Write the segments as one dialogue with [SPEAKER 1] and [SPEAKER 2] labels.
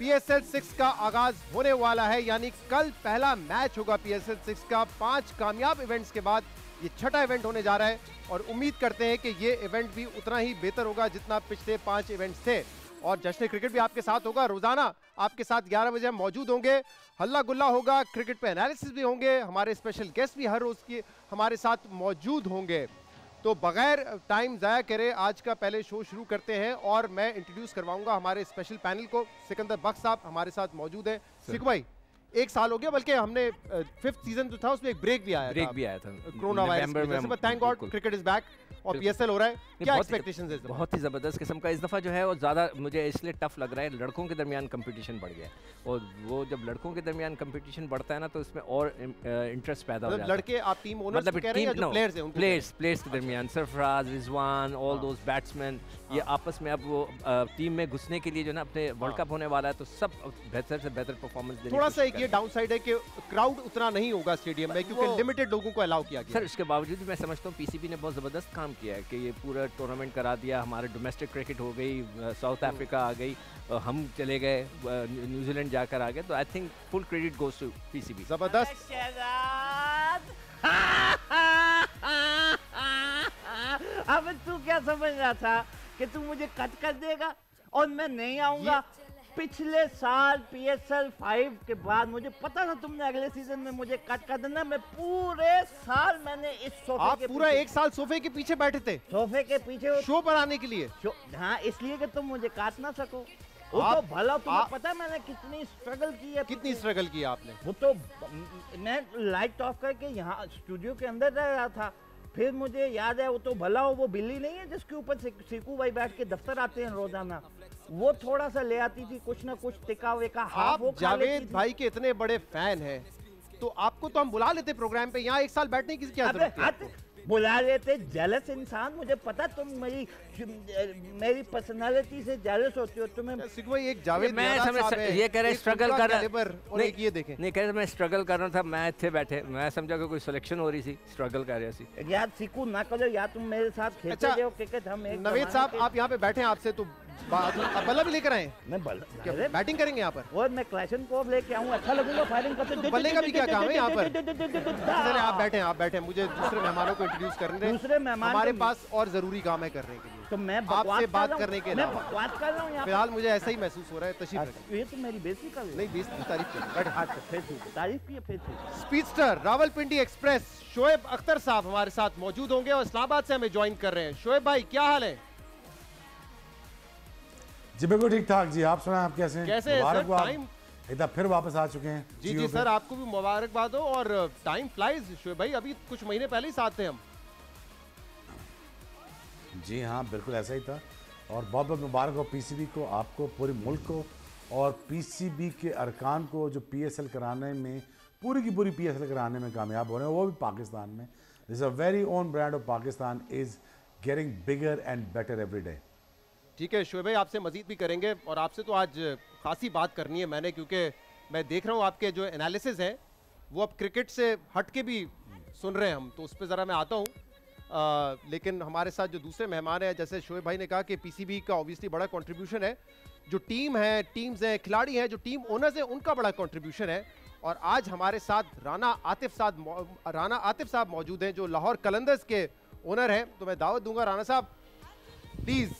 [SPEAKER 1] PSL 6 का आगाज होने वाला है, यानी कल पहला मैच होगा PSL 6 का। 5 कामयाब इवेंट्स के बाद ये छठा इवेंट होने जा रहा है और उम्मीद करते हैं कि ये इवेंट भी उतना ही बेहतर होगा जितना पिछले 5 इवेंट्स थे। और जश्न क्रिकेट भी आपके साथ होगा, रोजाना आपके साथ 11 बजे हम मौजूद होंगे। हल्ला गुल्ला होगा, क्रिकेट पे एनालिसिस भी होंगे, हमारे स्पेशल गेस्ट भी हर रोज की हमारे साथ मौजूद होंगे। तो बगैर टाइम ज़ाया करे आज का पहले शो शुरू करते हैं और मैं इंट्रोड्यूस करवाऊंगा हमारे स्पेशल पैनल को। सिकंदर बख्श साहब हमारे साथ मौजूद हैं। सिकू भाई, 1 साल हो गया, बल्कि हमने 5th सीजन जो था उसमें एक ब्रेक भी आया था कोरोना वायरस की वजह से। Thank God cricket is back और PSL हो रहा है। क्या एक्सपेक्टेशंस है?
[SPEAKER 2] बहुत ही जबरदस्त किस्म का इस दफा जो है, और ज़्यादा मुझे इसलिए टफ लग रहा है, लड़कों के दरमियान कंपटीशन बढ़ गया है। और वो जब लड़कों के दरमियान कंपटीशन बढ़ता है ना, तो इसमें और इंटरेस्ट पैदा हो जाता है।
[SPEAKER 1] लड़के आप टीम ओनर्स कह रहे हैं या जो प्लेयर्स हैं?
[SPEAKER 2] प्लेयर्स के दरमियान Sarfaraz, Rizwan, all those batsman, ये आपस में अब वो टीम में घुसने के लिए जो ना, अपने वर्ल्ड कप होने वाला है तो सब बेहतर से बेहतर परफॉर्मेंस देने।
[SPEAKER 1] थोड़ा सा एक ये डाउन साइड है कि क्राउड उतना नहीं होगा स्टेडियम में, क्योंकि लिमिटेड लोगों को अलाउ किया गया।
[SPEAKER 2] सर उसके बावजूद भी मैं समझता हूँ PCB ने बहुत ज़बरदस्त काम किया है कि ये पूरा टूर्नामेंट करा दिया। हमारे डोमेस्टिक क्रिकेट हो गई, साउथ अफ्रीका आ गई, हम चले गए, न्यूजीलैंड जाकर आ गए। तो I think full credit goes to PCB।
[SPEAKER 1] जबरदस्त।
[SPEAKER 3] अब तू क्या समझ रहा था कि तू मुझे कट कर देगा और मैं नहीं आऊंगा? पिछले साल PSL 5 के बाद मुझे पता था तुमने अगले सीजन में मुझे कट कर देना। मैं पूरे साल मैंने इस सोफे
[SPEAKER 1] आप पूरा 1 साल सोफे के पीछे बैठे थे,
[SPEAKER 3] सोफे के पीछे
[SPEAKER 1] शो पर आने के लिए।
[SPEAKER 3] हाँ, इसलिए कि तुम मुझे काट ना सको। वो तो भला तुम्हें पता है मैंने कितनी स्ट्रगल की है।
[SPEAKER 1] कितनी स्ट्रगल की आपने?
[SPEAKER 3] वो तो मैं लाइट ऑफ करके यहाँ स्टूडियो के अंदर रह रहा था, फिर मुझे याद है वो तो भला वो बिल्ली नहीं है जिसके ऊपर सीकू भाई बैठ के दफ्तर आते हैं रोजाना, वो थोड़ा सा ले आती थी कुछ ना कुछ टिका वेका।
[SPEAKER 1] आप जावेद भाई के इतने बड़े फैन हैं तो आपको तो हम बुला लेते प्रोग्राम पे, यहाँ 1 साल बैठने की क्या जरूरत है?
[SPEAKER 3] बुला लेते। जेलस इंसान, मुझे पता तुम मेरी पर्सनालिटी से जेलस होती हो। तुम्हें
[SPEAKER 1] सिकवाई एक जावेद
[SPEAKER 2] ये कह रहे स्ट्रगल कर रहा
[SPEAKER 1] और एक ये देखें,
[SPEAKER 2] नहीं कह रहे मैं स्ट्रगल कर रहा था, मैं थे बैठे, मैं समझा कि कोई सिलेक्शन हो रही थी, स्ट्रगल कर रही थी।
[SPEAKER 3] यार सीकू ना करो यार, तुम मेरे साथ खेलते जाओ क्रिकेट। हम एक
[SPEAKER 1] नवेद साहब आप यहाँ पे बैठे हैं, आपसे तो बल्ला भी लेकर आए।
[SPEAKER 3] मैं
[SPEAKER 1] बैटिंग करेंगे यहाँ पर
[SPEAKER 3] और मैं क्लैशन को लेके आऊँ, अच्छा लगेगा फायरिंग करते।
[SPEAKER 1] बल्ले का भी क्या काम है यहाँ पर? आप बैठे, मुझे दूसरे मेहमानों को इंट्रोड्यूस करने दें।
[SPEAKER 3] दूसरे मेहमान
[SPEAKER 1] हमारे पास और जरूरी काम है करने के लिए,
[SPEAKER 3] तो मैं
[SPEAKER 1] आपसे बात करने के लिए
[SPEAKER 3] बकवास कर रहा हूँ।
[SPEAKER 1] फिलहाल मुझे ऐसा ही महसूस हो रहा है। तशरीफ रखें।
[SPEAKER 3] ये तो मेरी बेइज्जती कर रही है।
[SPEAKER 1] नहीं, बेइज्जती की तारीफ
[SPEAKER 3] करिए। तारीफ की फिर
[SPEAKER 1] स्पीडस्टर रावलपिंडी एक्सप्रेस शोएब अख्तर साहब हमारे साथ मौजूद होंगे और इस्लामाबाद से हमें ज्वाइन कर रहे हैं। शोएब भाई क्या हाल है?
[SPEAKER 4] जी बिल्कुल ठीक ठाक जी, आप सुनाएं, आप कैसे हैं?
[SPEAKER 1] टाइम
[SPEAKER 4] इधर फिर वापस आ चुके हैं।
[SPEAKER 1] जी सर, आपको भी मुबारकबाद हो। और टाइम फ्लाइज शोएब भाई, अभी कुछ महीने पहले ही साथ थे हम।
[SPEAKER 4] जी हाँ, बिल्कुल ऐसा ही था। और बहुत बहुत मुबारक हो PCB को, आपको, पूरे मुल्क को, और PCB के अरकान को जो PSL कराने में, पूरी की पूरी PSL कराने में कामयाब हो रहे हैं, वो भी पाकिस्तान में। This a very own brand of Pakistan is getting bigger and better every day.
[SPEAKER 1] ठीक है शोएब भाई, आपसे मजीद भी करेंगे और आपसे तो आज खासी बात करनी है मैंने, क्योंकि मैं देख रहा हूँ आपके जो एनालिसिस है वो अब क्रिकेट से हट के भी सुन रहे हैं हम, तो उस पर ज़रा मैं आता हूँ। लेकिन हमारे साथ जो दूसरे मेहमान हैं, जैसे शोएब भाई ने कहा कि PCB का ऑब्वियसली बड़ा कंट्रीब्यूशन है, जो टीम है, टीम्स हैं, खिलाड़ी हैं, जो टीम ओनर्स हैं, उनका बड़ा कंट्रीब्यूशन है। और आज हमारे साथ राना आतिफ साहब मौजूद हैं, जो लाहौर कलंदर्स के ओनर हैं। तो मैं दावत दूंगा राना साहब, प्लीज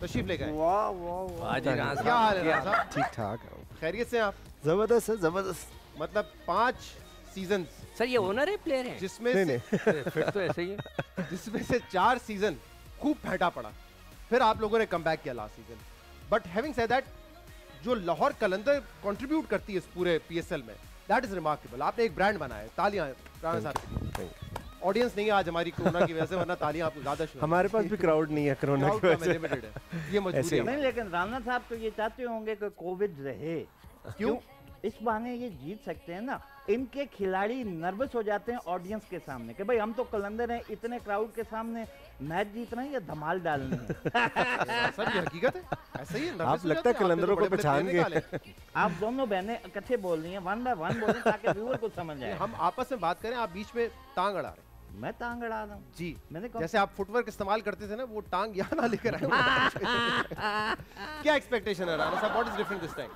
[SPEAKER 1] तशरीफ ले गए। क्या हाल है राना साहब?
[SPEAKER 5] ठीक ठाक,
[SPEAKER 1] खैरियत से आप?
[SPEAKER 5] जबरदस्त है, जबरदस्त।
[SPEAKER 1] मतलब 5 सीजन
[SPEAKER 2] सर, ये ओनर है प्लेयर है
[SPEAKER 1] जिसमें से
[SPEAKER 2] फिर तो ऐसे ही है,
[SPEAKER 1] जिसमें से 4 सीजन खूब फेंटा पड़ा, फिर आप लोगों ने कम बैक किया last season. But having said that, जो लाहौर कलंदर कंट्रीब्यूट करती है इस पूरे PSL में, दैट इज रिमार्केबल। आपने एक ब्रांड बनाया है। तालियां राना साहब। ऑडियंस नहीं है आज हमारी कोरोना की वजह से, वरना तालियां आपको ज्यादा शुरू।
[SPEAKER 5] हमारे पास भी क्राउड नहीं है कोरोना की वजह से,
[SPEAKER 1] लिमिटेड है, ये मजबूरी है।
[SPEAKER 3] नहीं, लेकिन राना साहब तो ये चाहते होंगे कि कोविड रहे।
[SPEAKER 1] क्यों?
[SPEAKER 3] इस बहाने ये जीत सकते हैं ना। इनके खिलाड़ी नर्वस हो जाते हैं ऑडियंस के सामने कि भाई हम तो कलंदर हैं, इतने क्राउड के सामने मैच जीतना है या धमाल डालनी है।
[SPEAKER 1] सर ये हकीकत है, ऐसा ही है।
[SPEAKER 5] आप लगता है कलंदरों को पहचान गए।
[SPEAKER 3] आप दोनों बहनें इकट्ठे बोल रही हैं, 1 by 1 बोलें ताकि व्यूअर को समझ आए।
[SPEAKER 1] हम आपस में बात करें, आप बीच में टांग अड़ा रहे।
[SPEAKER 3] मैं टांग अड़ा रहा हूँ
[SPEAKER 1] जी।
[SPEAKER 3] मैंने कहा
[SPEAKER 1] जैसे आप फुटवर्क इस्तेमाल करते थे ना, वो टांग यहाँ ना लेकर आए। क्या एक्सपेक्टेशन है राणा साहब, what is different this time?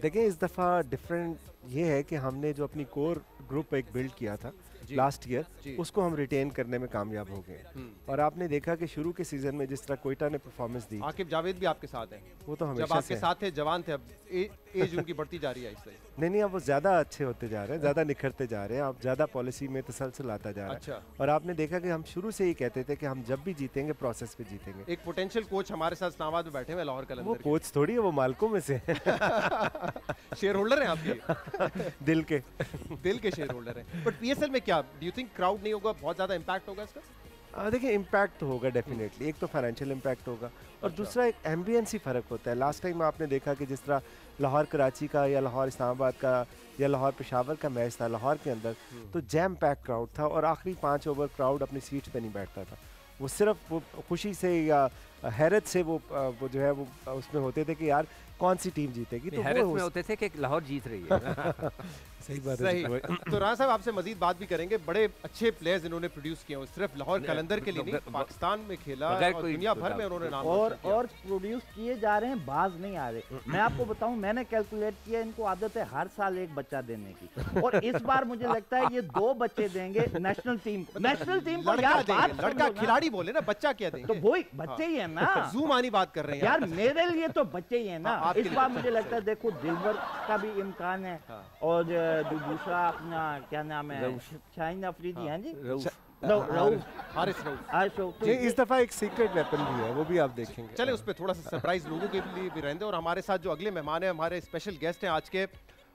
[SPEAKER 5] देखिए इस दफ़ा डिफरेंट ये है कि हमने जो अपनी कोर ग्रुप एक बिल्ड किया था
[SPEAKER 1] जी।
[SPEAKER 5] लास्ट
[SPEAKER 1] जी।
[SPEAKER 5] ईयर, उसको हम रिटेन करने में कामयाब हो गए। और आपने देखा कि शुरू के सीजन में जिस तरह कोयटा ने परफॉर्मेंस दी,
[SPEAKER 1] आकिब जावेद भी आपके साथ हैं।
[SPEAKER 5] वो तो
[SPEAKER 1] जब
[SPEAKER 5] हमेशा
[SPEAKER 1] आपके
[SPEAKER 5] से है।
[SPEAKER 1] साथ थे जवान थे, अब एज उनकी बढ़ती जा रही है इससे।
[SPEAKER 5] नहीं, अब वो ज़्यादा अच्छे होते जा रहे हैं, ज़्यादा निखरते जा रहे हैं, आप ज़्यादा पॉलिसी में तसलसल आता जा रहा है।
[SPEAKER 1] अच्छा।
[SPEAKER 5] और आपने देखा कि हम शुरू से ही कहते थे कि हम जब भी जीतेंगे प्रोसेस पे जीतेंगे।
[SPEAKER 1] एक पोटेंशियल कोच हमारे साथ इस्लामाबाद में बैठे हुए लाहौर
[SPEAKER 5] वो
[SPEAKER 1] कलंदर के।
[SPEAKER 5] कोच थोड़ी है, वो मालिकों में से हैं।
[SPEAKER 1] शेयर होल्डर हैं आपके।
[SPEAKER 5] दिल के।
[SPEAKER 1] दिल के शेयर होल्डर हैं। बट पीएसएल में क्या डू यू थिंक क्राउड नहीं होगा, बहुत ज्यादा इंपैक्ट होगा इसका?
[SPEAKER 5] देखिए इम्पैक्ट तो होगा डेफिनेटली। एक तो फाइनेंशियल इम्पैक्ट होगा और दूसरा एक एम्बियंस ही फ़र्क होता है। लास्ट टाइम आपने देखा कि जिस तरह लाहौर कराची का या लाहौर इस्लामाबाद का या लाहौर पेशावर का मैच था लाहौर के अंदर, तो जैम पैक क्राउड था और आखिरी 5 ओवर क्राउड अपनी सीट्स पे नहीं बैठता था। वो सिर्फ वो खुशी से या हैरत से वो जो है वो उसमें होते थे कि यार कौन सी टीम जीतेगी। तो
[SPEAKER 2] हैरत
[SPEAKER 5] वो
[SPEAKER 2] में होते थे कि लाहौर जीत रही है।
[SPEAKER 5] सही बात
[SPEAKER 1] सही।
[SPEAKER 5] है।
[SPEAKER 1] तो राणा साहब आपसे मजीद बात भी करेंगे। बड़े अच्छे प्लेयर्स इन्होंने प्रोड्यूस किए हैं, सिर्फ लाहौर कलंदर के लिए नहीं, पाकिस्तान में खेला
[SPEAKER 2] बगैर
[SPEAKER 1] और
[SPEAKER 2] कोई
[SPEAKER 1] दुनिया भर में उन्होंने नाम
[SPEAKER 3] और
[SPEAKER 1] रोशन किया।
[SPEAKER 3] और प्रोड्यूस किए जा रहे हैं, बाज नहीं आ रहे। मैं आपको बताऊं, मैंने कैलकुलेट किया, इनको आदत है हर साल एक बच्चा देने की, और इस बार मुझे लगता है ये 2 बच्चे देंगे नेशनल टीम को। नेशनल टीम को
[SPEAKER 1] लड़का
[SPEAKER 3] यार बात
[SPEAKER 1] देंगे, लड़का
[SPEAKER 3] समझो ना।
[SPEAKER 1] खिलाड़ी बोले ना, बच्चा क्या
[SPEAKER 3] तो
[SPEAKER 1] देंगे?
[SPEAKER 3] वही बच्चे ही है ना
[SPEAKER 1] जूम आनी बात कर रहे हैं
[SPEAKER 3] यार, मेरे लिए तो बच्चे ही है ना।
[SPEAKER 1] हाँ, आपके
[SPEAKER 3] इस
[SPEAKER 1] लिए
[SPEAKER 3] बार
[SPEAKER 1] तो
[SPEAKER 3] मुझे लगता है देखो दिलबर का भी इम्कान है, और दूसरा अपना क्या नाम है, शाहीन अफरीदी है जी,
[SPEAKER 1] हारिस रऊफ।
[SPEAKER 3] तो
[SPEAKER 5] ये इस दफ़ा एक सीक्रेट वेपन भी है, वो भी आप देखेंगे।
[SPEAKER 1] चले उस पर थोड़ा सा सरप्राइज लोगों के लिए भी रहेंगे। और हमारे साथ जो अगले मेहमान हैं, हमारे स्पेशल गेस्ट हैं आज के,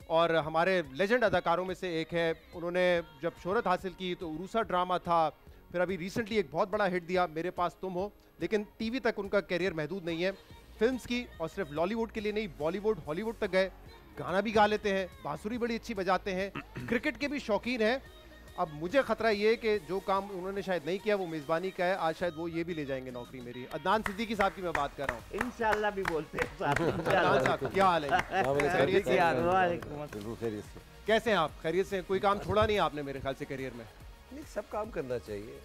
[SPEAKER 1] और हमारे लेजेंड अदाकारों में से एक है। उन्होंने जब शोहरत हासिल की तो उरूसा ड्रामा था, फिर अभी रिसेंटली एक बहुत बड़ा हिट दिया मेरे पास तुम हो, लेकिन टीवी तक उनका करियर महदूद नहीं है। फिल्म्स की, और सिर्फ लॉलीवुड के लिए नहीं, बॉलीवुड हॉलीवुड तक गए, गाना भी गा लेते हैं, बांसुरी बड़ी अच्छी बजाते हैं, क्रिकेट के भी शौकीन हैं। अब मुझे खतरा ये है कि जो काम उन्होंने शायद नहीं किया वो मेज़बानी का है, आज शायद वो ये भी ले जाएंगे नौकरी मेरी। अदनान सिद्दीकी साहब की मैं बात कर रहा हूँ।
[SPEAKER 3] इंशाल्लाह भी बोलते हैं साथ।
[SPEAKER 1] अदनान साहब क्या हाल है? खैरियत से?
[SPEAKER 3] वालेकुम अस्सलाम।
[SPEAKER 1] कैसे हैं आप? खैरियत से? कोई काम छोड़ा नहीं आपने मेरे ख्याल से करियर में?
[SPEAKER 6] नहीं, सब काम करना चाहिए।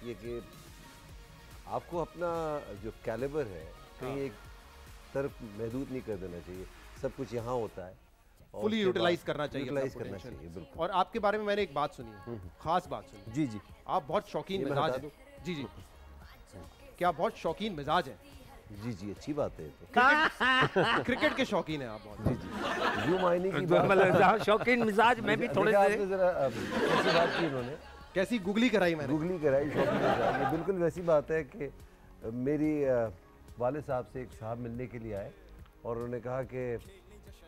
[SPEAKER 6] ये कि आपको अपना जो कैलिबर है कहीं एक तरफ महदूद नहीं कर देना चाहिए। सब कुछ यहाँ होता है,
[SPEAKER 1] फुली यूटिलाइज करना चाहिए,
[SPEAKER 6] यूटिलाइज
[SPEAKER 1] अपना
[SPEAKER 6] करना
[SPEAKER 1] potential।
[SPEAKER 6] चाहिए, बिल्कुल।
[SPEAKER 1] और आपके बारे में मैंने एक बात सुनी है, खास बात सुनी।
[SPEAKER 6] जी जी
[SPEAKER 1] आप बहुत शौकीन
[SPEAKER 6] ये मैं
[SPEAKER 1] मिजाज
[SPEAKER 6] बता
[SPEAKER 1] हैं। जी जी, क्या बहुत शौकीन मिजाज हैं?
[SPEAKER 6] जी जी, अच्छी बात है ये तो।
[SPEAKER 1] क्रिकेट के शौकीन हैं आप बहुत।
[SPEAKER 6] जी जी, यूं मायने की बात।
[SPEAKER 2] मतलब शौकीन मिजाज मैं भी थोड़े
[SPEAKER 6] देखा
[SPEAKER 2] से
[SPEAKER 6] आपने जरा कैसी बात की उन्होंने,
[SPEAKER 1] कैसी गुगली कराई मैंने?
[SPEAKER 6] गूगली कराई शौकीन मिजाज। ये बिल्कुल वैसी बात है कि मेरी वाले साहब से एक साहब मिलने के लिए आए और उन्होंने कहा कि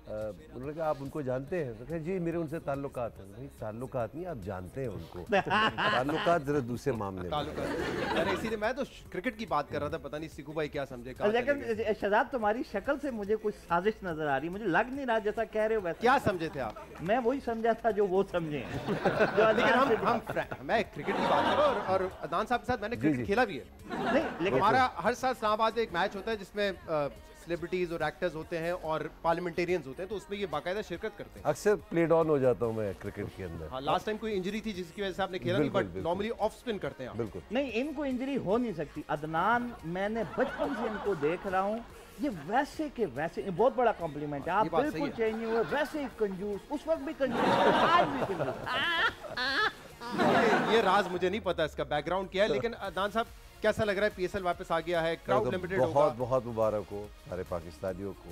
[SPEAKER 6] उन्होंने कहा आप उनको जानते हैं? तो कहा जी मेरे उनसे ताल्लुकात हैं। भाई ताल्लुकात नहीं, आप जानते हैं उनको। ताल्लुकात जरा दूसरे मामले में।
[SPEAKER 1] ताल्लुकात। अरे इसीलिए मैं तो क्रिकेट की बात कर रहा था, पता नहीं सिकू भाई क्या समझे, कहाँ चले गए।
[SPEAKER 3] लेकिन शहजाद तुम्हारी शक्ल से मुझे कुछ साजिश नजर आ रही है, मुझे लग नहीं रहा जैसा कह रहे हो वैसा।
[SPEAKER 1] क्या समझे थे आप?
[SPEAKER 3] मैं वही समझा था जो वो समझे।
[SPEAKER 1] लेकिन मैं क्रिकेट की बात कर रहा हूँ, और अदनान साहब के साथ मैंने क्रिकेट खेला भी है।
[SPEAKER 3] नहीं, लेकिन
[SPEAKER 1] हमारा हर साल इस्लामाबाद में एक मैच होता है जिसमें सेलिब्रिटीज और एक्टर्स होते हैं और पार्लियामेंटेरियंस होते हैं, तो उसमें ये बाकायदा शिरकत करते हैं।
[SPEAKER 6] अक्सर प्लेड ऑन हो जाता हूँ मैं क्रिकेट के अंदर।
[SPEAKER 1] हाँ, लास्ट टाइम कोई इंजरी थी जिसकी वजह से आपने खेला नहीं,
[SPEAKER 6] बिल्कुल,
[SPEAKER 1] बट
[SPEAKER 6] बिल्कुल।
[SPEAKER 1] नॉर्मली ऑफ स्पिन करते हैं आप।
[SPEAKER 6] बिल्कुल
[SPEAKER 3] नहीं, इनको इंजरी हो नहीं सकती। अदनान, मैंने बचपन से इनको देख रहा हूँ, ये वैसे के वैसे, बहुत बड़ा कॉम्प्लीमेंट है।
[SPEAKER 1] ये
[SPEAKER 3] आप
[SPEAKER 1] बात सही
[SPEAKER 3] बिल्कुल
[SPEAKER 1] है।
[SPEAKER 3] चेंज नहीं हुए, वैसे ही कंजूस, उस वक्त भी कंजूस, आज भी कंजूस।
[SPEAKER 1] ये राज मुझे नहीं पता इसका बैकग्राउंड क्या है, लेकिन अदनान साहब कैसा लग रहा है? पीएसएल वापस आ गया है, क्राउड लिमिटेड होगा।
[SPEAKER 6] बहुत बहुत मुबारक हो सारे पाकिस्तानियों को,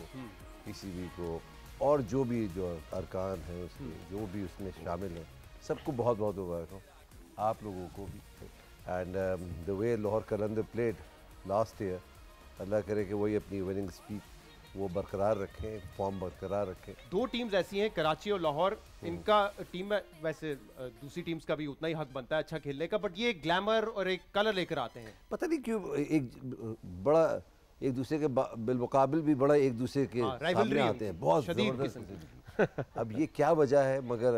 [SPEAKER 6] पीसीबी को, और जो भी जो अरकान हैं उसके, जो भी उसमें शामिल हैं, सबको बहुत बहुत मुबारक हो, आप लोगों को भी। And the way Lahore Qalandar played last year, अल्लाह करे कि वही अपनी विनिंग स्पीड वो बरकरार रखें, फॉर्म बरकरार रखें।
[SPEAKER 1] 2 टीम्स ऐसी हैं, कराची और लाहौर, इनका टीम में वैसे दूसरी टीम्स का भी उतना ही हक बनता है अच्छा खेलने का, बट ये ग्लैमर और एक कलर लेकर आते हैं।
[SPEAKER 6] पता नहीं क्यों एक बड़ा एक दूसरे के बिलमुकाबिल भी बड़ा एक दूसरे के
[SPEAKER 1] rivalry
[SPEAKER 6] सामने
[SPEAKER 1] है
[SPEAKER 6] आते हैं,
[SPEAKER 1] उनकी,
[SPEAKER 6] बहुत
[SPEAKER 1] शदीद
[SPEAKER 6] ज़बरदस्त। अब ये क्या वजह है, मगर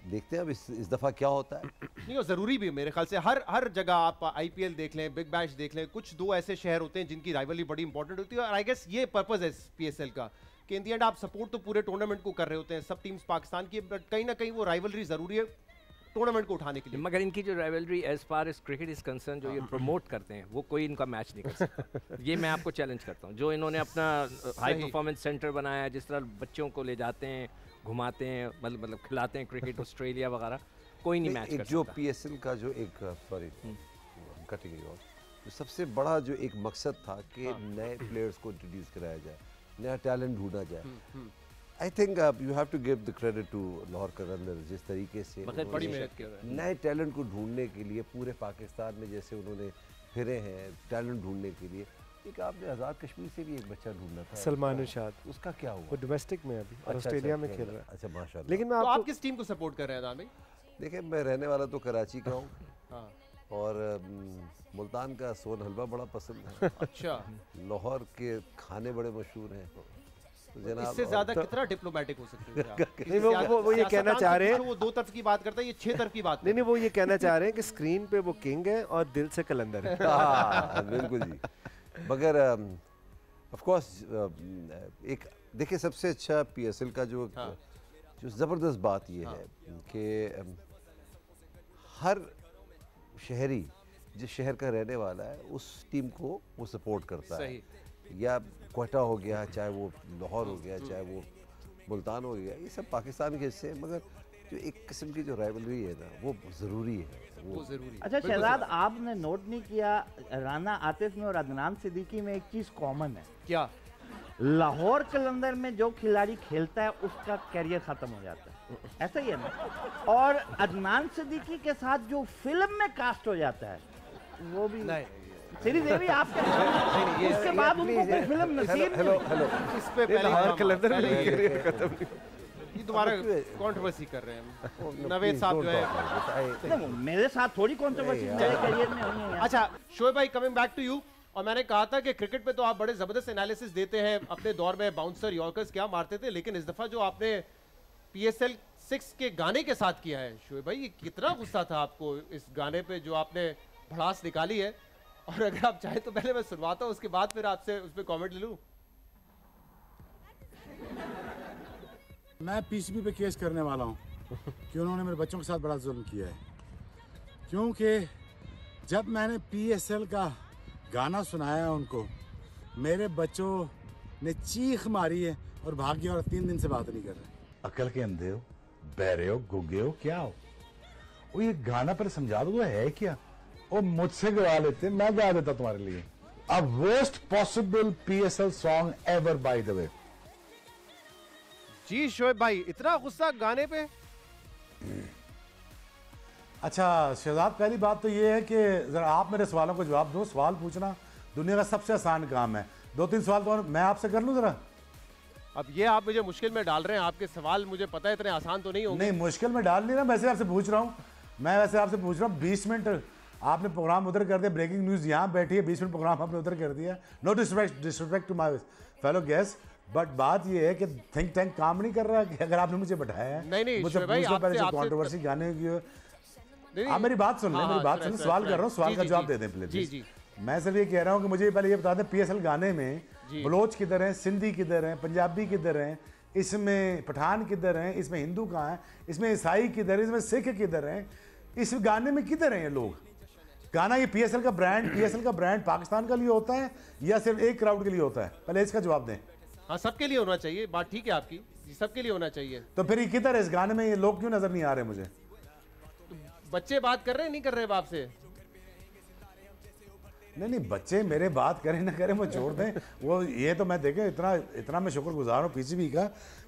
[SPEAKER 6] देखते हैं अब इस दफ़ा क्या होता है।
[SPEAKER 1] नहीं, और ज़रूरी भी है मेरे ख्याल से। हर जगह आप आईपीएल देख लें, बिग बैश देख लें, कुछ 2 ऐसे शहर होते हैं जिनकी राइवलरी बड़ी इंपॉर्टेंट होती है, और आई गेस ये पर्पस है पीएसएल का कि इन दी एंड आप सपोर्ट तो पूरे टूर्नामेंट को कर रहे होते हैं, सब टीम्स पाकिस्तान की, बट कहीं ना कहीं वो राइवलरी ज़रूरी है। टूर्नामेंट को उठाने के लिए।
[SPEAKER 2] मगर इनकी जो rivalry as far as cricket is concern जो ये प्रमोट करते हैं वो कोई इनका मैच नहीं कर सकता। ये मैं आपको चैलेंज करता हूँ। जो इन्होंने अपना हाई परफॉर्मेंस सेंटर बनाया है, जिस तरह बच्चों को ले जाते हैं, घुमाते हैं, मतलब खिलाते हैं क्रिकेट, ऑस्ट्रेलिया वगैरह, कोई नहीं मैच कर
[SPEAKER 6] जो
[SPEAKER 2] सकता।
[SPEAKER 6] PSL का जो एक सॉरी कटिंग यू ऑफ, सबसे बड़ा जो एक मकसद था कि नए प्लेयर्स को इंट्रोड्यूस कराया जाए, नया टैलेंट ढूंढा जाए। I think you have to give the credit to Lahore Qalandar, जिस तरीके से
[SPEAKER 2] मगर बड़ी मेहनत कर रहे हैं।
[SPEAKER 6] नए टैलेंट को ढूंढने के लिए पूरे पाकिस्तान में जैसे उन्होंने फिरे हैं टैलेंट ढूंढने के लिए। एक आपने आज़ाद कश्मीर से भी एक बच्चा ढूंढना था,
[SPEAKER 5] सलमान इरशाद,
[SPEAKER 6] उसका क्या हुआ?
[SPEAKER 5] वो डोमेस्टिक में अभी ऑस्ट्रेलिया में खेल रहा है।
[SPEAKER 6] अच्छा माशाल्लाह।
[SPEAKER 5] लेकिन मैं
[SPEAKER 1] तो
[SPEAKER 5] आपको
[SPEAKER 1] आप किस टीम को सपोर्ट कर रहे हैं दान भाई?
[SPEAKER 6] देखिए मैं रहने वाला तो कराची का हूँ
[SPEAKER 1] हाँ।
[SPEAKER 6] और मुल्तान का सोन हलवा बड़ा पसंद है।
[SPEAKER 1] अच्छा,
[SPEAKER 6] लाहौर के खाने बड़े मशहूर हैं। तो जनाब
[SPEAKER 1] इससे ज्यादा कितना डिप्लोमेटिक हो सकते हैं आप?
[SPEAKER 5] नहीं, वो ये कहना चाह रहे हैं,
[SPEAKER 1] वो दो तरफ की बात करता है, ये 6 तरफ की बात।
[SPEAKER 5] नहीं वो ये कहना चाह रहे हैं कि स्क्रीन पे वो किंग है और दिल से कलंदर है।
[SPEAKER 6] हाँ, बिल्कुल जी। मगर ऑफ कोर्स एक देखिए सबसे अच्छा PSL का जो ज़बरदस्त बात ये है कि हर शहरी जिस शहर का रहने वाला है उस टीम को वो सपोर्ट करता है। या क्वेटा हो गया, चाहे वो लाहौर हो गया, चाहे वो मुल्तान हो गया, ये सब पाकिस्तान के हिस्से हैं। मगर जो एक किस्म की जो राइवलरी है ना वो ज़रूरी है, वो ज़रूरी।
[SPEAKER 3] अच्छा शहजाद, आपने नोट नहीं किया राना आतिफ में और अदनान सिद्दीकी में एक चीज़ कॉमन है?
[SPEAKER 1] क्या?
[SPEAKER 3] लाहौर कलंदर में जो खिलाड़ी खेलता है उसका कैरियर खत्म हो जाता है, ऐसा ही है ना? और अदनान सिद्दीकी के साथ जो फिल्म में कास्ट हो जाता है वो भी
[SPEAKER 1] नहीं,
[SPEAKER 3] श्रीदेवी आपके उसके बाद उनको कोई फिल्म नसीब नहीं हुई।
[SPEAKER 1] इस पे पहले
[SPEAKER 5] लाहौर कलंदर में
[SPEAKER 1] पहले
[SPEAKER 5] कैरियर खत्म नहीं।
[SPEAKER 1] ये दोबारा कंट्रोवर्सी कर रहे हैं नवेद साहब जो है।
[SPEAKER 3] नहीं, मेरे साथ थोड़ी कंट्रोवर्सी मेरे करियर में हुई है।
[SPEAKER 1] अच्छा शोएब भाई, कमिंग बैक टू यू, और मैंने कहा था कि क्रिकेट पे तो आप बड़े जबरदस्त एनालिसिस देते हैं। अपने दौर में बाउंसर यॉर्कर्स क्या मारते थे, लेकिन इस दफा जो आपने PSL 6 के गाने के साथ किया है शोएब भाई, ये कितना गुस्सा था आपको इस गाने पे जो आपने भड़ास निकाली है? और अगर आप चाहें तो पहले मैं सुनवाता हूँ, उसके बाद फिर आपसे उस पर कॉमेंट ले लूँ।
[SPEAKER 4] मैं PCB पे केस करने वाला हूँ कि उन्होंने मेरे बच्चों के साथ बड़ा जुल्म किया है। क्योंकि जब मैंने PSL का गाना सुनाया उनको, मेरे बच्चों ने चीख मारी है और भाग गया और 3 दिन से बात नहीं कर रहे। अकल के अंधे हो, बहरे हो, गुग्गे हो, क्या हो? वो ये गाना पर समझा दो वो है क्या? वो मुझसे गवा लेते, मैं गा देता तुम्हारे लिए। A worst possible PSL song ever by the way.
[SPEAKER 1] जी शोएब भाई, इतना गुस्सा गाने पे?
[SPEAKER 4] अच्छा शहजाद, पहली बात तो ये है कि जरा आप मेरे सवालों को जवाब दो। सवाल पूछना दुनिया का सबसे आसान काम है। 2-3 सवाल तो मैं आपसे कर लूं जरा।
[SPEAKER 1] अब ये आप मुझे मुश्किल में डाल रहे हैं, आपके सवाल मुझे पता है इतने आसान तो नहीं होंगे।
[SPEAKER 4] नहीं, मुश्किल में डाल नहीं रहा, वैसे आपसे पूछ रहा हूँ। मैं वैसे आपसे पूछ रहा हूँ, 20 मिनट आपने प्रोग्राम उधर कर दिया, ब्रेकिंग न्यूज़ यहाँ बैठी है, 20 मिनट प्रोग्राम आपने उधर कर दिया। No disrespect to my fellow guest, but बात ये है कि थिंक टैंक काम नहीं कर रहा कि अगर आपने मुझे बैठाया है।
[SPEAKER 1] नहीं,
[SPEAKER 4] मुझे
[SPEAKER 1] शोएब भाई,
[SPEAKER 4] पूछना पहले जो
[SPEAKER 1] आपसे-
[SPEAKER 4] कंट्रोवर्सी गाने की हो।
[SPEAKER 1] नहीं,
[SPEAKER 4] आप मेरी बात सुन लें,
[SPEAKER 1] हाँ,
[SPEAKER 4] मेरी बात
[SPEAKER 1] सुनाइए,
[SPEAKER 4] सुन, सवाल
[SPEAKER 1] सुनाइए।
[SPEAKER 4] कर रहा हूँ, सवाल
[SPEAKER 1] जी,
[SPEAKER 4] का
[SPEAKER 1] जी,
[SPEAKER 4] जवाब
[SPEAKER 1] जी।
[SPEAKER 4] दे दें प्लीज।
[SPEAKER 1] जी, जी।
[SPEAKER 4] मैं सिर्फ ये कह रहा हूँ कि मुझे पहले ये बता दें PSL गाने में बलोच किधर हैं, सिंधी किधर हैं, पंजाबी किधर हैं, इसमें पठान किधर हैं, इसमें हिंदू कहाँ हैं, इसमें ईसाई किधर हैं, इसमें सिख किधर हैं, इस गाने में किधर हैं ये लोग? गाना ये PSL का ब्रांड पाकिस्तान का लिए होता है या सिर्फ एक क्राउड के लिए होता है? पहले इसका जवाब दें।
[SPEAKER 1] हाँ, सबके लिए होना चाहिए, बात ठीक है आपकी, सबके लिए होना चाहिए।
[SPEAKER 4] तो फिर ये किधर है इस गाने में? ये लोग क्यों नजर नहीं आ रहे मुझे?
[SPEAKER 1] बच्चे बात कर रहे हैं, नहीं कर रहे बाप से?
[SPEAKER 4] नहीं, बच्चे मेरे बात करें ना करें वो छोड़ दें। वो ये तो मैं देखें इतना मैं शुक्रगुजार हूँ PCB का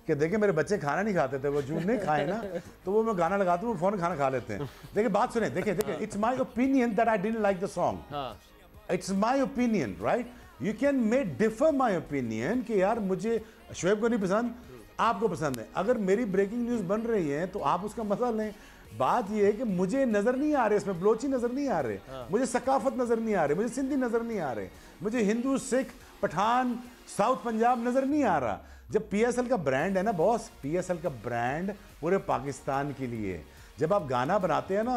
[SPEAKER 4] कि देखें मेरे बच्चे खाना नहीं खाते थे, वो जून नहीं खाए ना तो वो मैं गाना लगाता हूँ, वो फ़ौरन खाना खा लेते हैं। देखिए बात सुने, देखिए it's my opinion that I didn't like the song. It's my opinion, right? You can make differ my opinion कि यार मुझे शोएब को नहीं पसंद, आपको पसंद है। अगर मेरी ब्रेकिंग न्यूज़ बन रही है तो आप उसका मजा लें। बात यह है कि मुझे नजर नहीं आ रहे, इसमें बलोची नजर नहीं आ रहे, मुझे सकाफत नजर नहीं आ रही, मुझे सिंधी नजर नहीं आ रहे, मुझे हिंदू, सिख, पठान, साउथ पंजाब नजर नहीं आ रहा। जब PSL का ब्रांड है ना बॉस, PSL का ब्रांड पूरे पाकिस्तान के लिए, जब आप गाना बनाते हैं ना,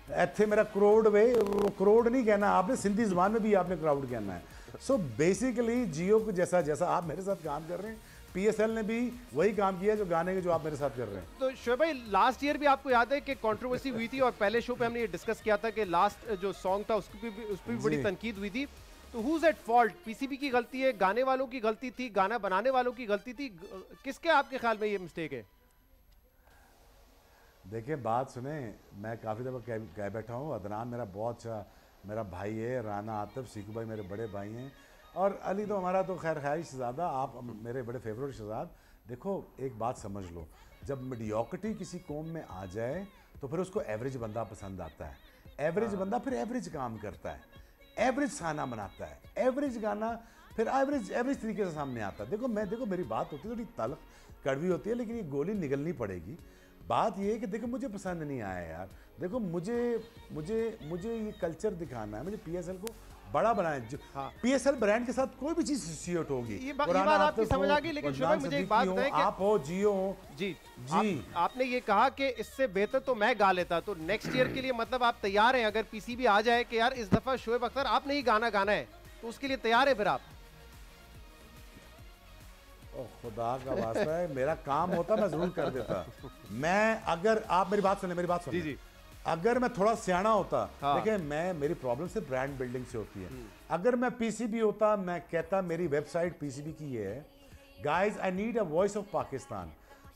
[SPEAKER 4] ऐथे मेरा करोड़ वे, करोड़ नहीं कहना आपने, सिंधी जुबान में भी आपने क्राउड कहना है। सो बेसिकली जियो को जैसा जैसा आप मेरे साथ काम कर रहे हैं, पीएसएल ने भी वही काम किया जो गाने के जो आप मेरे साथ कर रहे हैं।
[SPEAKER 1] तो शोएब भाई, लास्ट ईयर भी आपको याद है कि कंट्रोवर्सी हुई थी और पहले शो पे हमने ये डिस्कस किया था कि लास्ट जो सॉन्ग था उस पर भी बड़ी तनकीद हुई थी। तो हुज एट फॉल्ट? पीसीबी की गलती है, गाने वालों की गलती थी, गाना बनाने वालों की गलती थी, किसके आपके ख्याल में ये मिस्टेक है?
[SPEAKER 4] देखिए बात सुने, मैं काफ़ी दफ़ा कह बैठा हूँ, अदनान मेरा बहुत अच्छा मेरा भाई है, राना आतिफ सीकू भाई मेरे बड़े भाई हैं, और अली तो हमारा तो खैर ख्याल शहजादा, आप मेरे बड़े फेवरेट शहजाद। देखो एक बात समझ लो, जब मीडियोक्रिटी किसी कौम में आ जाए तो फिर उसको एवरेज बंदा पसंद आता है। एवरेज बंदा फिर एवरेज काम करता है, एवरेज खाना बनाता है, एवरेज गाना फिर एवरेज तरीके से सामने आता है। देखो मेरी बात होती है थोड़ी तल्ख कड़वी होती है, लेकिन ये गोली निगलनी पड़ेगी। बात ये है कि देखो मुझे पसंद नहीं आया यार। देखो मुझे ये कल्चर दिखाना है, मुझे पीएसएल को बड़ा बनाना है। हाँ। पीएसएल ब्रांड के साथ कोई भी चीज एसोसिएट होगी।
[SPEAKER 1] ये बात आपकी समझ आ गई, लेकिन शोएब भाई मुझे एक बात बताएं कि
[SPEAKER 4] आप हो, जियो हो।
[SPEAKER 1] जी आपने ये कहा कि इससे बेहतर तो मैं गा लेता, तो नेक्स्ट ईयर के लिए मतलब आप तैयार हैं? अगर पीसीबी आ जाए कि यार इस दफा शोएब अख्तर आपने ही गाना गाना है, तो उसके लिए तैयार है फिर आप?
[SPEAKER 4] खुदा का वास्ता है, मेरा काम होता मैं जरूर कर देता। मैं अगर आप मेरी बात सुने
[SPEAKER 1] जी जी,
[SPEAKER 4] अगर मैं थोड़ा सियाना होता,
[SPEAKER 1] हाँ।
[SPEAKER 4] देखिए मेरी प्रॉब्लम से ब्रांड बिल्डिंग से होती है। अगर मैं पीसीबी होता, मैं कहता मेरी वेबसाइट पीसीबी की ये है, guys I need a voice of Pakistan,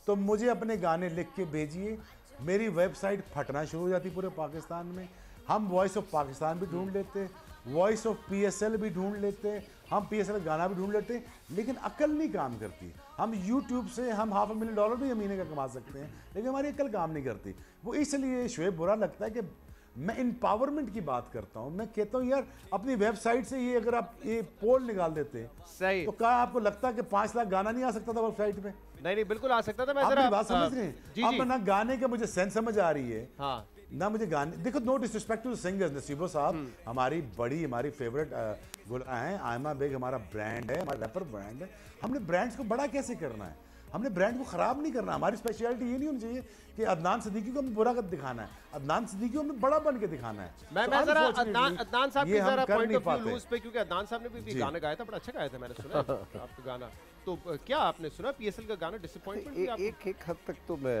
[SPEAKER 4] तो मुझे अपने गाने लिख के भेजिए। मेरी वेबसाइट फटना शुरू हो जाती पूरे पाकिस्तान में। हम वॉइस ऑफ पाकिस्तान भी ढूंढ लेते, वॉइस ऑफ पीएसएल भी ढूंढ लेते, हम पीएसएल गाना भी ढूंढ लेते, लेकिन अकल नहीं काम करती। हम यूट्यूब से हम $500,000 भी महीने का कमा सकते हैं, लेकिन हमारी अकल काम नहीं करती। वो इसलिए शोएब बुरा लगता है कि मैं एम्पावरमेंट की बात करता हूँ। मैं कहता हूँ यार अपनी वेबसाइट से ये अगर आप ये पोल निकाल देते
[SPEAKER 1] सही,
[SPEAKER 4] तो क्या आपको लगता है कि 5 लाख गाना नहीं आ सकता था वेबसाइट पे?
[SPEAKER 1] नहीं बिल्कुल आ सकता था। मैं
[SPEAKER 4] आप
[SPEAKER 1] जरा
[SPEAKER 4] बात समझ रहे हैं? अब ना गाने के मुझे सेंस समझ आ रही है,
[SPEAKER 1] हाँ,
[SPEAKER 4] ना मुझे गाने। देखो नो डिसरिस्पेक्ट टू सिंगर्स, नसीबो साहब हमारी फेवरेट गुलआ हैं, आयमा बेग हमारा ब्रांड है, हमारा रैपर ब्रांड है। हमने ब्रांड्स को बड़ा कैसे करना है, हमने ब्रांड को खराब नहीं करना। हमारी स्पेशलिटी ये नहीं होनी चाहिए कि अदनान सिद्दीकी को हमें बुरा कर दिखाना है, अदनान सिद्दीकी को हमें बड़ा बन के दिखाना है।
[SPEAKER 1] मैं जरा अदनान साहब की जरा पॉइंट ऑफ व्यू लूज पे, क्योंकि अदनान साहब ने भी गाना गाया था, बड़ा अच्छा गाया था, मैंने सुना आपका गाना। तो क्या आपने सुना पीएसएल का गाना? डिसअपॉइंटमेंट
[SPEAKER 6] एक हद तक तो मैं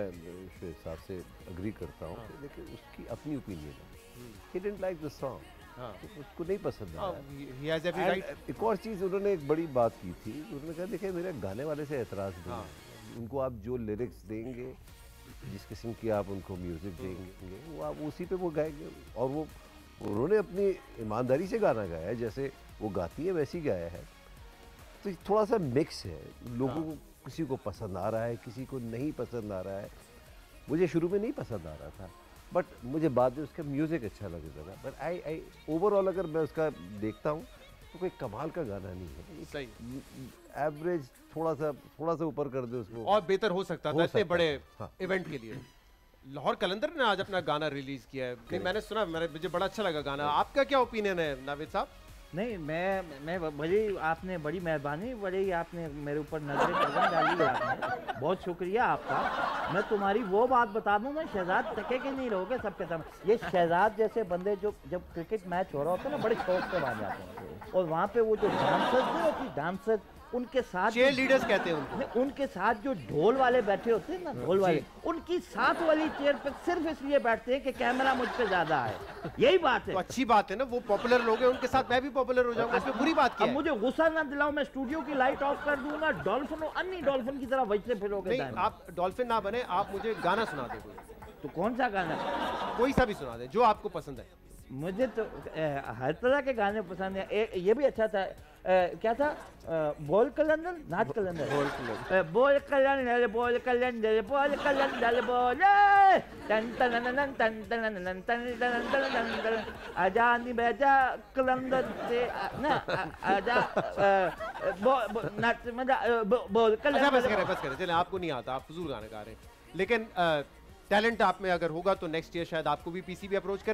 [SPEAKER 6] शोएब साहब से अग्री करता हूँ, लेकिन उसकी अपनी ओपिनियन है। He didn't like the song, उसको नहीं पसंद आया। एक और चीज़ उन्होंने एक बड़ी बात की थी, उन्होंने कहा देखिए मेरे गाने वाले से एतराज़ नहीं है, उनको आप जो लिरिक्स देंगे, जिस किस्म की आप उनको म्यूज़िक देंगे, वो आप उसी पे वो गाएंगे। और वो उन्होंने अपनी ईमानदारी से गाना गाया है, जैसे वो गाती है वैसे ही गाया है। तो थोड़ा सा मिक्स है, लोगों को किसी को पसंद आ रहा है, किसी को नहीं पसंद आ रहा है। मुझे शुरू में नहीं पसंद आ रहा था, बट मुझे बाद में उसका म्यूज़िक अच्छा लगने लगा। बट आई ओवरऑल अगर मैं उसका देखता हूँ तो कोई कमाल का गाना नहीं है,
[SPEAKER 1] सही
[SPEAKER 6] एवरेज, थोड़ा सा ऊपर कर दे उसको,
[SPEAKER 1] और बेहतर हो सकता था इतने बड़े इवेंट के लिए। लाहौर कलंदर ने आज अपना गाना रिलीज किया है, नहीं मैंने सुना, मुझे बड़ा अच्छा लगा गाना। आपका क्या ओपिनियन है नाविद साहब?
[SPEAKER 3] नहीं, मैं बड़ी आपने बड़ी मेहरबानी, बड़ी आपने मेरे ऊपर नजरें कदम डाली आपने, बहुत शुक्रिया आपका। मैं तुम्हारी वो बात बता दूं, मैं शहजाद टके के नहीं रहोगे सबके सब। ये शहजाद जैसे बंदे जो जब क्रिकेट मैच हो रहा होता है ना, बड़े शौक से वहाँ जाते हैं, और वहाँ पे वो जो डांसर्स नहीं होती, डांसर्स उनके साथ
[SPEAKER 1] चेयर लीडर्स कहते हैं
[SPEAKER 3] उनके साथ जो ढोल वाले बैठे होते हैं ना, ढोल वाले, उनकी साथ वाली चेयर पे सिर्फ इसलिए बैठते हैं कि कैमरा मुझ पे ज्यादा है। यही बात है।
[SPEAKER 1] तो अच्छी बात है ना, वो पॉपुलर लोग हैं, उनके साथ मैं भी पॉपुलर हो जाऊंगा, इसमें बुरी बात क्या है?
[SPEAKER 3] अब मुझे गुस्सा ना दिलाओ, मैं स्टूडियो की लाइट ऑफ कर दूंगा, डॉल्फिन अन्नी डॉल्फिन की तरह वजसे फिरोगे।
[SPEAKER 1] नहीं, आप डॉल्फिन ना बने, आप मुझे गाना सुना दे कोई।
[SPEAKER 3] तो कौन सा गाना?
[SPEAKER 1] कोई सा भी सुना दे जो आपको पसंद है।
[SPEAKER 3] मुझे तो हर तरह के गाने पसंद है। ये भी अच्छा था, क्या था, बोल कलंदर, नाच कलंदर, बोल कलंदर, बोल कलंदर, बोल कलंदर, बोले तन तन तन तन तन तन तन आजानी बेजा कलंदर से ना आजा नाच मजा बोल कलंदर।
[SPEAKER 1] बस करें, चलें, आपको नहीं आता, आप फजूल गाने गा रहे हैं, लेकिन टैलेंट आप में अगर होगा तो नेक्स्ट ईयर शायद आपको भी पीसीबी अप्रोच करे।